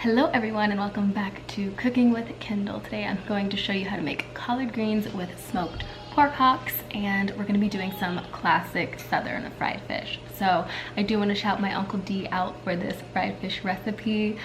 Hello everyone and welcome back to Cooking with Kyndall. Today I'm going to show you how to make collard greens with smoked pork hocks, and we're going to be doing some classic southern fried fish. So I do want to shout my Uncle D out for this fried fish recipe.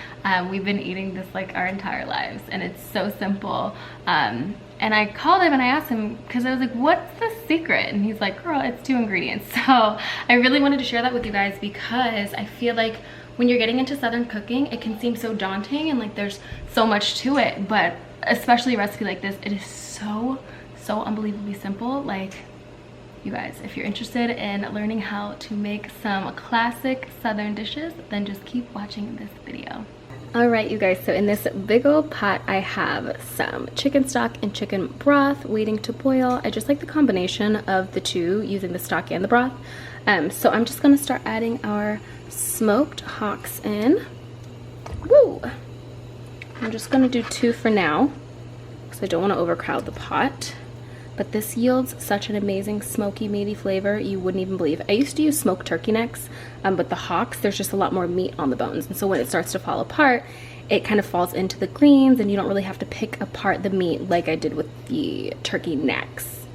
We've been eating this like our entire lives and it's so simple. And I called him and I asked him because I was like, what's the secret? And he's like, girl, it's 2 ingredients. So I really wanted to share that with you guys because I feel like when you're getting into southern cooking, it can seem so daunting and like there's so much to it, but especially a recipe like this, it is so unbelievably simple. Like, you guys, if you're interested in learning how to make some classic southern dishes, then just keep watching this video. All right, you guys, so in this big old pot, I have some chicken stock and chicken broth waiting to boil. I just like the combination of the two, using the stock and the broth. So I'm just gonna start adding our smoked hocks in. Woo! I'm just gonna do 2 for now because I don't want to overcrowd the pot. But this yields such an amazing smoky, meaty flavor you wouldn't even believe. I used to use smoked turkey necks, but the hocks, there's just a lot more meat on the bones. And so when it starts to fall apart, it kind of falls into the greens and you don't really have to pick apart the meat like I did with the turkey necks.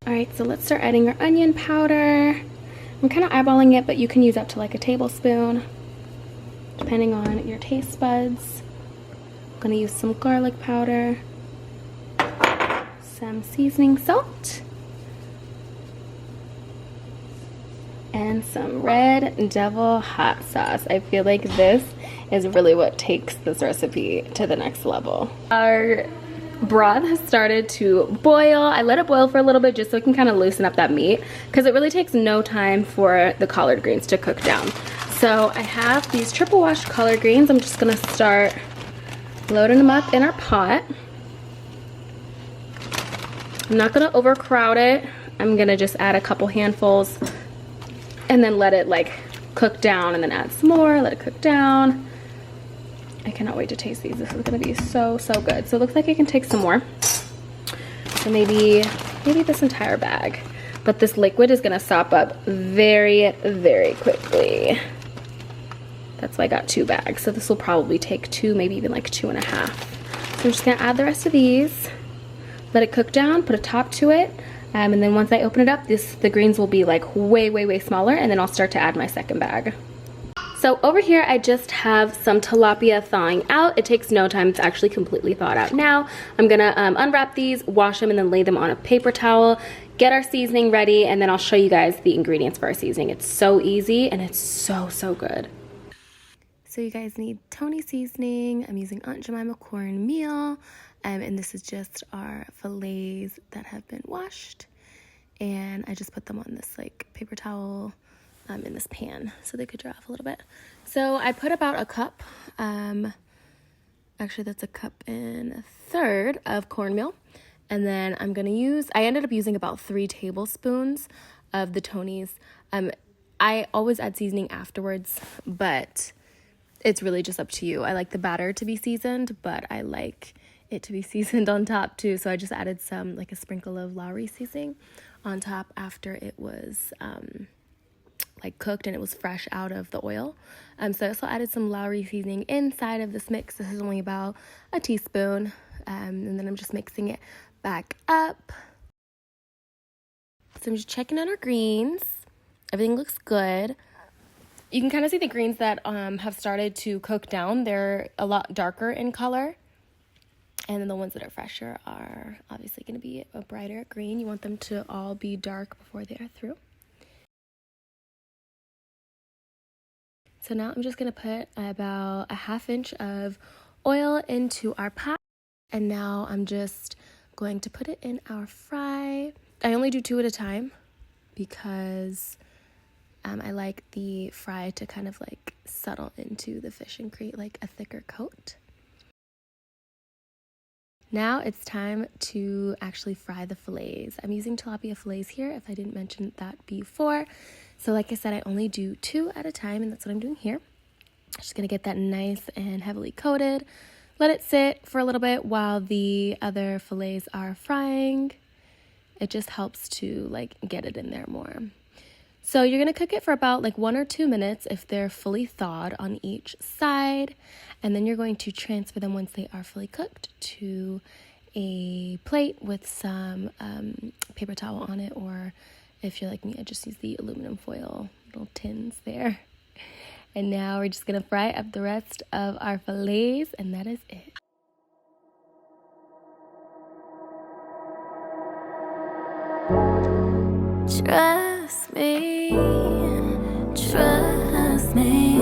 All right, so let's start adding our onion powder. I'm kind of eyeballing it, but you can use up to like a tablespoon, depending on your taste buds. I'm gonna use some garlic powder, some seasoning salt, and some Red Devil hot sauce. I feel like this is really what takes this recipe to the next level. Our broth has started to boil. I let it boil for a little bit just so it can kind of loosen up that meat because it really takes no time for the collard greens to cook down. So I have these triple washed collard greens. I'm just gonna start loading them up in our pot. I'm not gonna overcrowd it. I'm gonna just add a couple handfuls and then let it like cook down and then add some more, let it cook down. I cannot wait to taste these. This is gonna be so good. So it looks like I can take some more. So maybe this entire bag. But this liquid is gonna sop up very quickly. That's why I got 2 bags. So this will probably take 2, maybe even like 2.5. So I'm just gonna add the rest of these. Let it cook down, put a top to it, and then once I open it up, the greens will be like way smaller, and then I'll start to add my second bag. So over here, I just have some tilapia thawing out. It takes no time. It's actually completely thawed out now. I'm gonna unwrap these, wash them, and then lay them on a paper towel, get our seasoning ready, and then I'll show you guys the ingredients for our seasoning. It's so easy, and it's so good. So you guys need Tony seasoning. I'm using Aunt Jemima cornmeal. And this is just our fillets that have been washed, and I just put them on this like paper towel in this pan so they could dry off a little bit. So I put about a cup, actually that's a cup and 1/3 of cornmeal, and then I ended up using about 3 tablespoons of the Tony's. I always add seasoning afterwards, but it's really just up to you. I like the batter to be seasoned, but I like it to be seasoned on top too, so I just added some, like a sprinkle of Lawry's seasoning on top after it was like cooked and it was fresh out of the oil. So I also added some Lawry's seasoning inside of this mix. This is only about a teaspoon, and then I'm just mixing it back up. So I'm just checking on our greens. Everything looks good. You can kind of see the greens that have started to cook down. They're a lot darker in color. And then the ones that are fresher are obviously going to be a brighter green. You want them to all be dark before they are through. So now I'm just going to put about a 1/2 inch of oil into our pot. And now I'm just going to put it in our fry. I only do 2 at a time because I like the fry to kind of like settle into the fish and create like a thicker coat. Now it's time to actually fry the fillets. I'm using tilapia fillets here, if I didn't mention that before. So like I said, I only do 2 at a time, and that's what I'm doing here. I'm just gonna get that nice and heavily coated. Let it sit for a little bit while the other fillets are frying. It just helps to like get it in there more. So you're gonna cook it for about like 1 or 2 minutes if they're fully thawed on each side. And then you're going to transfer them once they are fully cooked to a plate with some paper towel on it, or if you're like me, I just use the aluminum foil little tins there. And now we're just gonna fry up the rest of our fillets, and that is it. Trust me, trust me.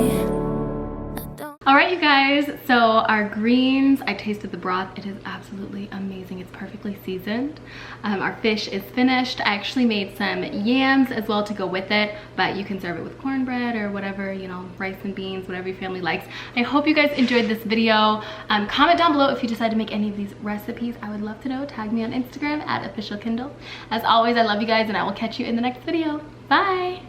All right, you guys, so our greens, I tasted the broth. It is absolutely amazing. It's perfectly seasoned. Our fish is finished. I actually made some yams as well to go with it, but you can serve it with cornbread or whatever, you know, rice and beans, whatever your family likes. I hope you guys enjoyed this video. Comment down below if you decide to make any of these recipes. I would love to know. Tag me on Instagram @officialkyndall. As always, I love you guys, and I will catch you in the next video. Bye.